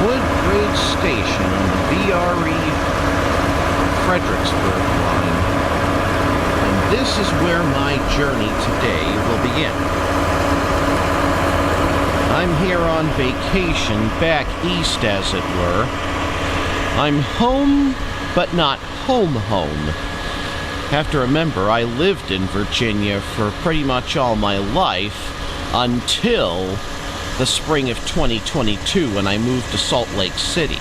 Woodbridge Station on the VRE Fredericksburg Line. And this is where my journey today will begin. I'm here on vacation, back east as it were. I'm home, but not home. Have to remember, I lived in Virginia for pretty much all my life until the spring of 2022 when I moved to Salt Lake City.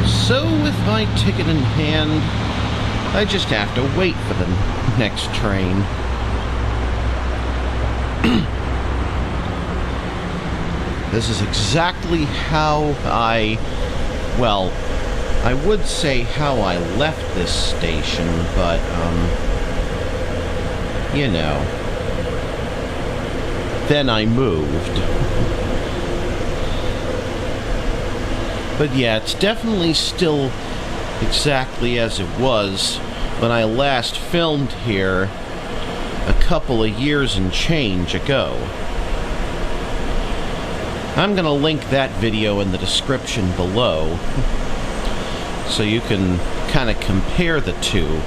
So with my ticket in hand, I just have to wait for the next train. This is exactly how I would say how I left this station, but, you know, then I moved. But yeah, it's definitely still exactly as it was when I last filmed here a couple of years and change ago. I'm gonna link that video in the description below so you can kind of compare the two.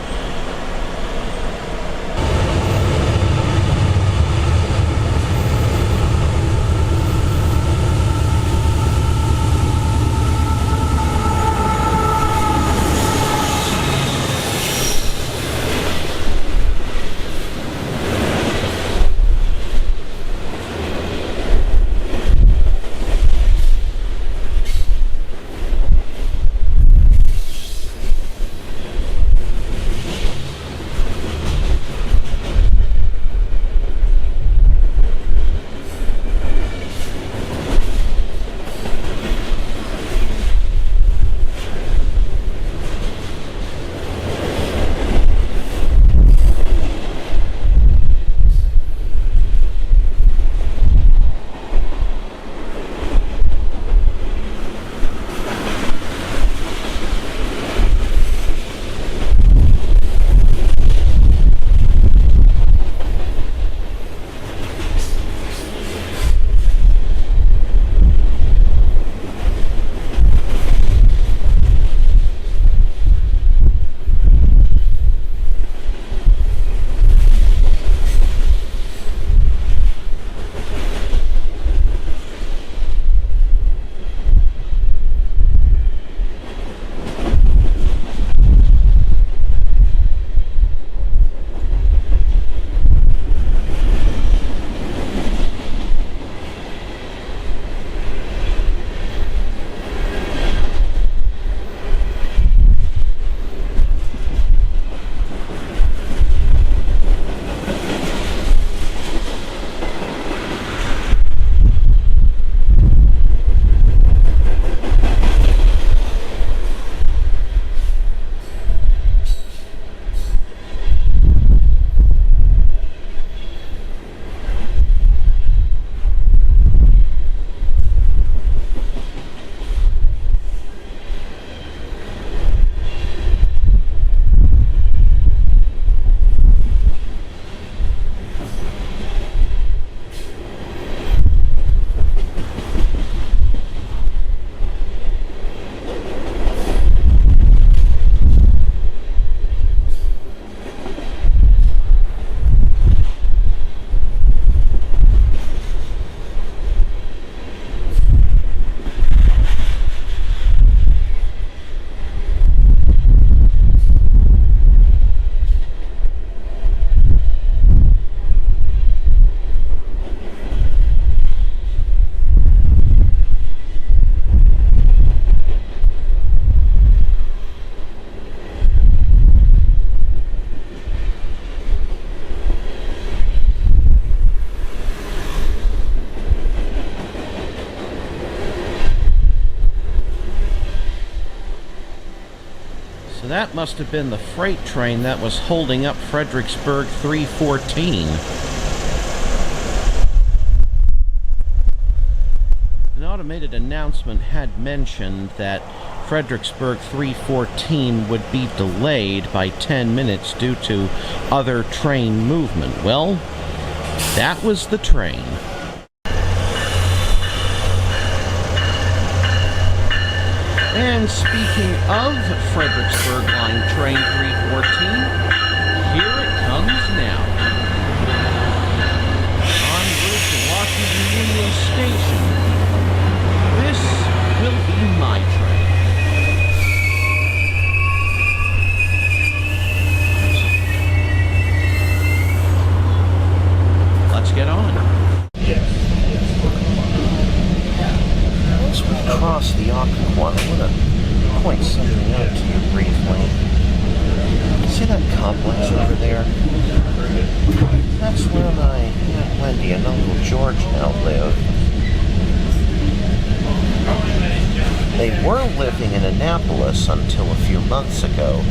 So that must have been the freight train that was holding up Fredericksburg 314. An automated announcement had mentioned that Fredericksburg 314 would be delayed by 10 minutes due to other train movement. Well, that was the train. And speaking of Fredericksburg Line Train 314, here it comes now. En route to Washington Union Station. This will be my train. Let's get on. Once we cross the Occoquan, I want to point something out to you briefly. See that complex over there? That's where my Aunt Wendy and Uncle George now live. They were living in Annapolis until a few months ago,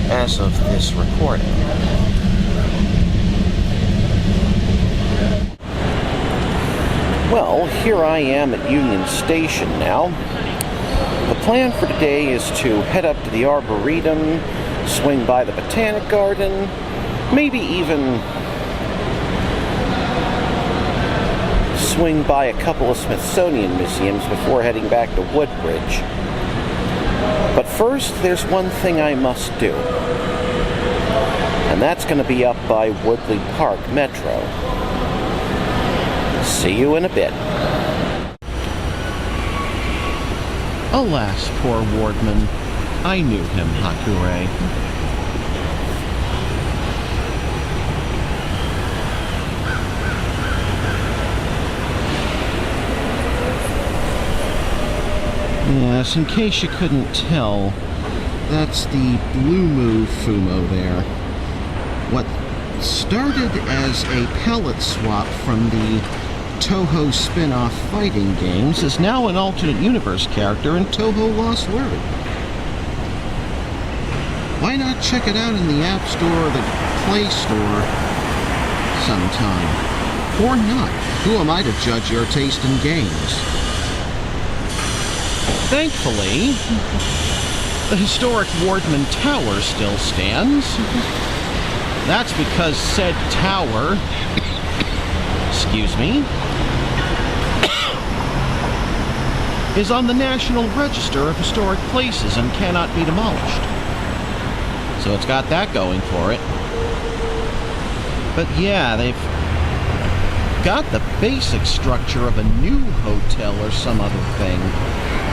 as of this recording. Well, here I am at Union Station now. The plan for today is to head up to the Arboretum, swing by the Botanic Garden, maybe even swing by a couple of Smithsonian museums before heading back to Woodbridge. But first, there's one thing I must do. And that's going to be up by Woodley Park Metro. See you in a bit. Alas, poor Wardman. I knew him, Hakure. Yes, in case you couldn't tell, that's the Blue Move Fumo there. What started as a palette swap from the Toho spin-off fighting games is now an alternate universe character in Toho Lost World. Why not check it out in the App Store or the Play Store sometime? Or not? Who am I to judge your taste in games? Thankfully, the historic Wardman Tower still stands. That's because said tower, excuse me, is on the National Register of Historic Places and cannot be demolished. So it's got that going for it. But yeah, they've got the basic structure of a new hotel or some other thing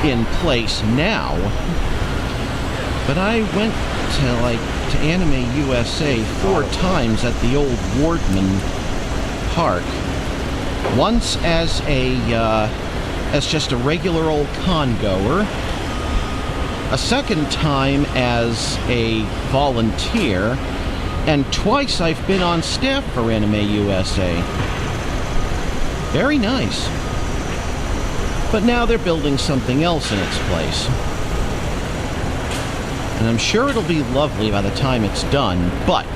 in place now. But I went to Anime USA 4 times at the old Wardman Park. Once as just a regular old con-goer, a second time as a volunteer, and twice I've been on staff for Anime USA. Very nice. But now they're building something else in its place. And I'm sure it'll be lovely by the time it's done, but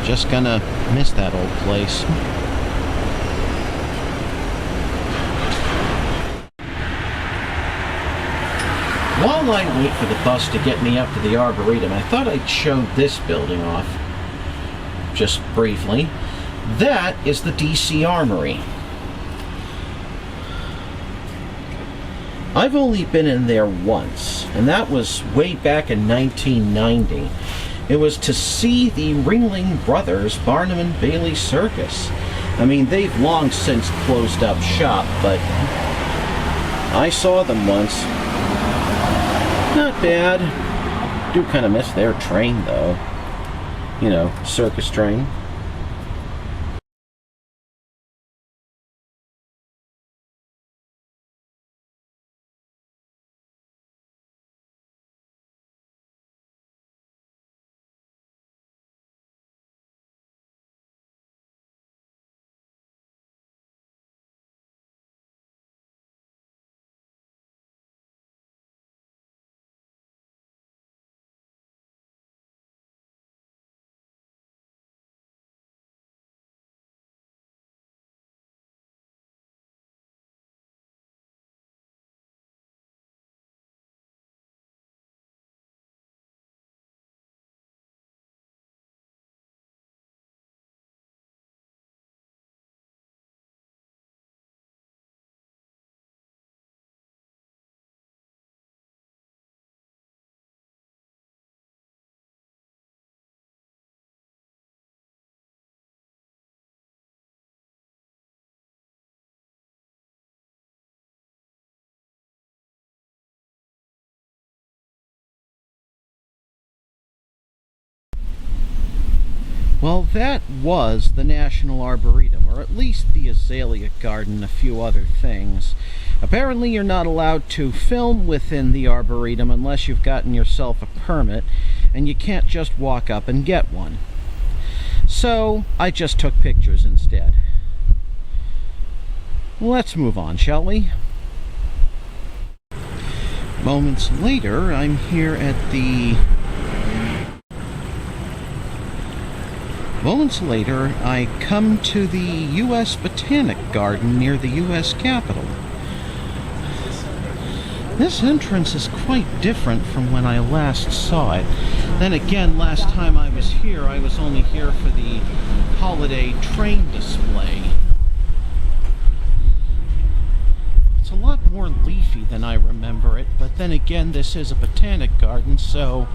just gonna miss that old place. While I wait for the bus to get me up to the Arboretum, I thought I'd show this building off, just briefly. That is the DC Armory. I've only been in there once, and that was way back in 1990. It was to see the Ringling Brothers Barnum and Bailey Circus. I mean, they've long since closed up shop, but I saw them once. Not bad. Do kind of miss their train, though. You know, circus train. Well, that was the National Arboretum, or at least the azalea garden and a few other things. Apparently you're not allowed to film within the Arboretum unless you've gotten yourself a permit, and you can't just walk up and get one. So I just took pictures instead. Let's move on, shall we? Moments later, I'm here at the... Moments later, I come to the US Botanic Garden near the US Capitol. This entrance is quite different from when I last saw it. Then again, last time I was here, I was only here for the holiday train display. It's a lot more leafy than I remember it, but then again, this is a botanic garden, so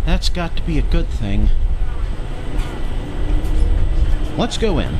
that's got to be a good thing. Let's go in.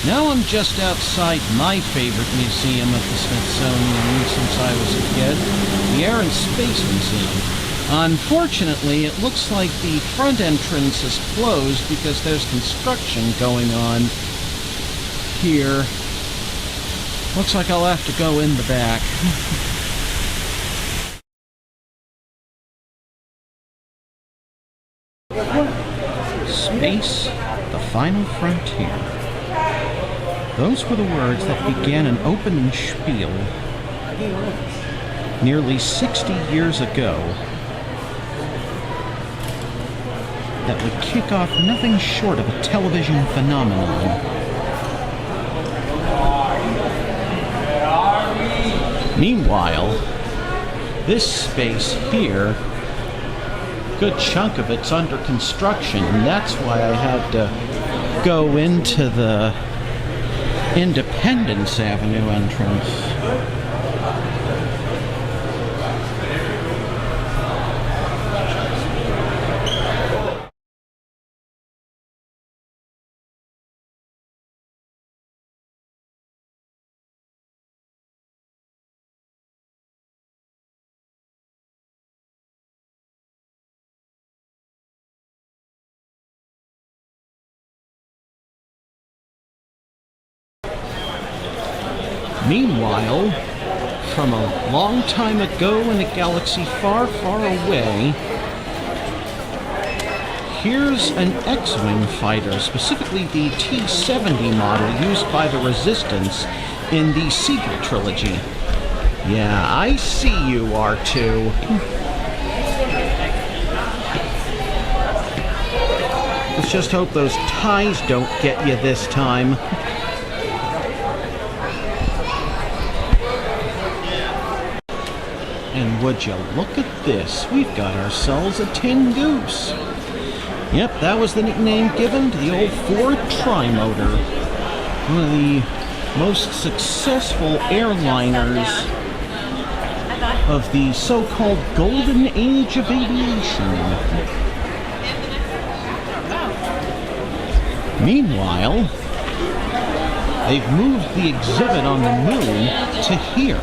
Now I'm just outside my favorite museum at the Smithsonian since I was a kid, the Air and Space Museum. Unfortunately, it looks like the front entrance is closed because there's construction going on here. Looks like I'll have to go in the back. Space, the final frontier. Those were the words that began an opening spiel nearly 60 years ago that would kick off nothing short of a television phenomenon. Meanwhile, This space here, good chunk of it's under construction, and that's why I had to go into the Independence Avenue entrance. Meanwhile, from a long time ago in a galaxy far, far away, here's an X-Wing fighter, specifically the T-70 model used by the Resistance in the sequel trilogy. Yeah, I see you, R2. Let's just hope those ties don't get you this time. And would you look at this? We've got ourselves a tin goose. Yep, that was the nickname given to the old Ford Trimotor. One of the most successful airliners of the so-called golden age of aviation. Meanwhile, they've moved the exhibit on the moon to here.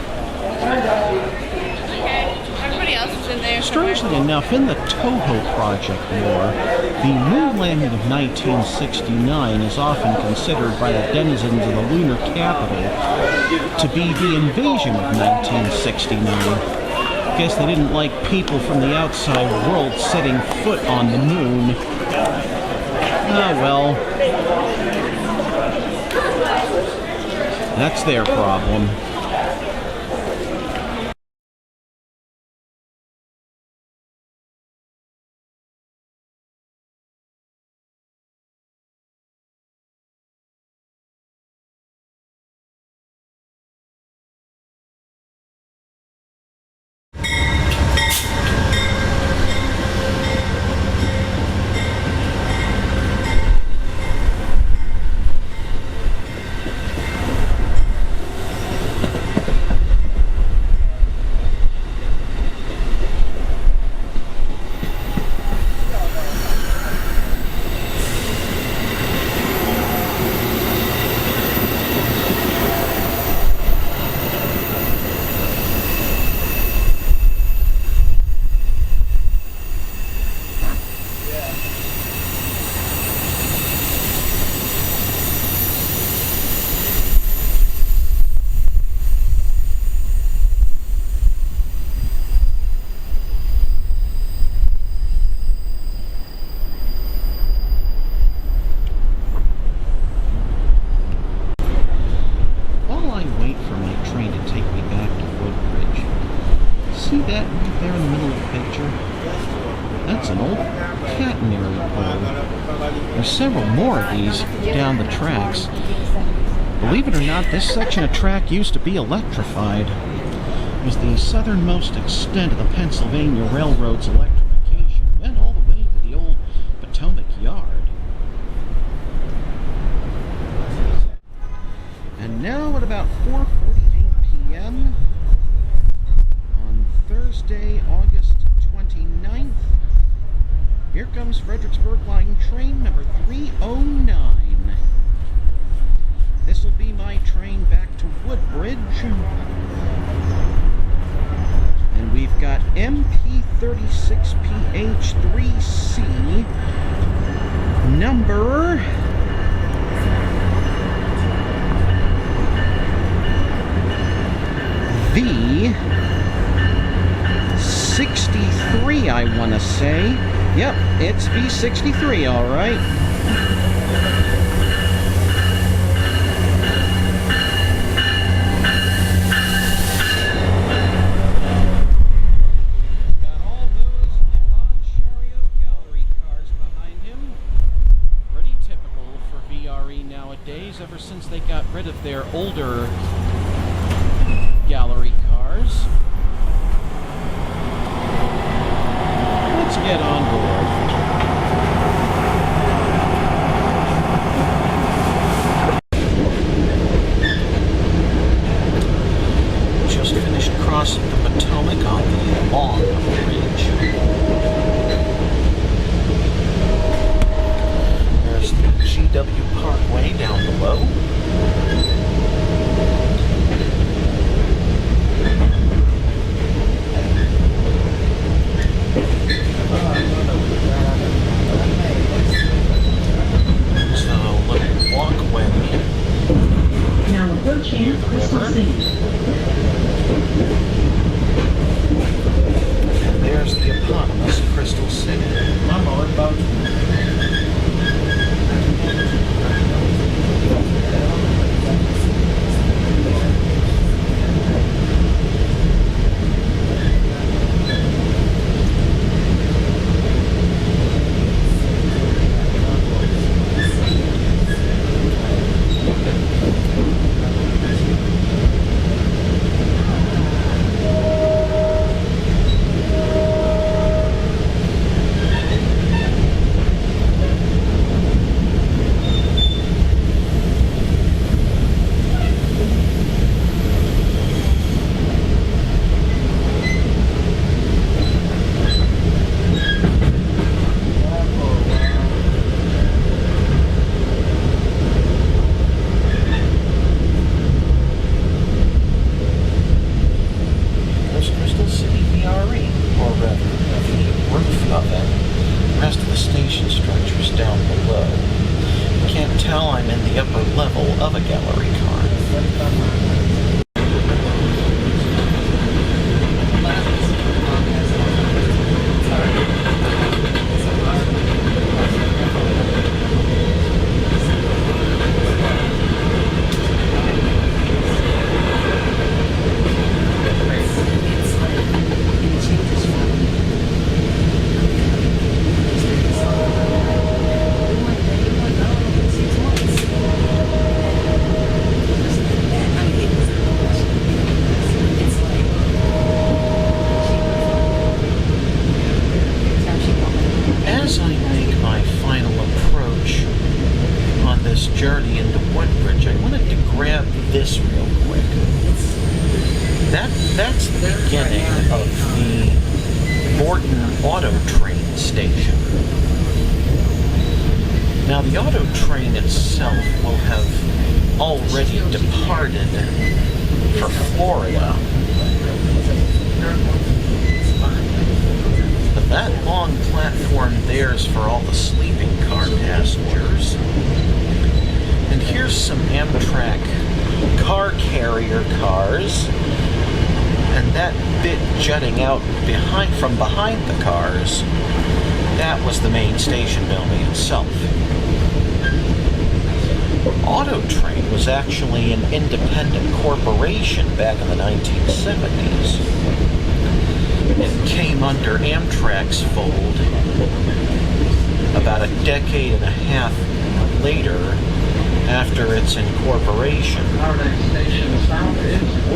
Strangely enough, in the Toho Project lore, the moon landing of 1969 is often considered by the denizens of the lunar capital to be the invasion of 1969. Guess they didn't like people from the outside world setting foot on the moon. Ah, well. That's their problem. See that right there in the middle of the picture? That's an old catenary pole. There's several more of these down the tracks. Believe it or not, this section of track used to be electrified. It was the southernmost extent of the Pennsylvania Railroad's electrification. Went all the way to the old Potomac Yard. And now at about 4:48 p.m. on Thursday, August 29th, here comes Fredericksburg Line train number 309. This will be my train back to Woodbridge. And we've got MP36PH3C, number V63, I want to say. Yep, it's V63, all right. Got all those Chariot gallery cars behind him. Pretty typical for VRE nowadays, ever since they got rid of their older gallery cars. get on board. Just finished crossing the Potomac on the Long Bridge. There's the GW Parkway down below. And there's the eponymous Crystal City. I'm all about Crystal City VRE, or rather, the roof of it. The rest of the station structure's down below. You can't tell I'm in the upper level of a gallery car. As I make my final approach on this journey into Woodbridge, I wanted to grab this real quick. That's the beginning of the Morton Auto Train station. Now, the auto train itself will have already departed for Florida. But that long platform there is for all the sleeping car passengers. And here's some Amtrak car carrier cars. And that bit jutting out from behind the cars, that was the main station building itself. Auto Train was actually an independent corporation back in the 1970s. It came under Amtrak's fold about a decade and a half later after its incorporation.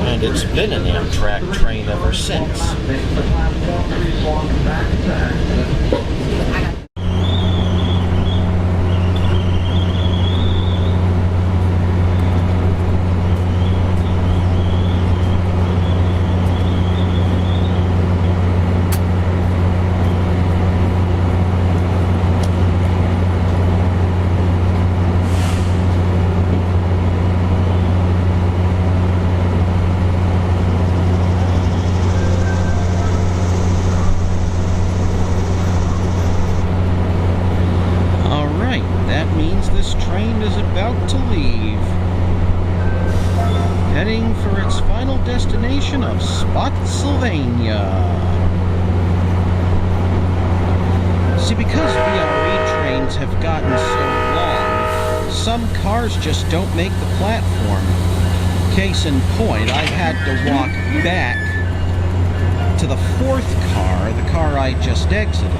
And it's been an Amtrak train ever since. Heading for its final destination of Spotsylvania. See, because VRE trains have gotten so long, some cars just don't make the platform. Case in point, I had to walk back to the fourth car, the car I just exited.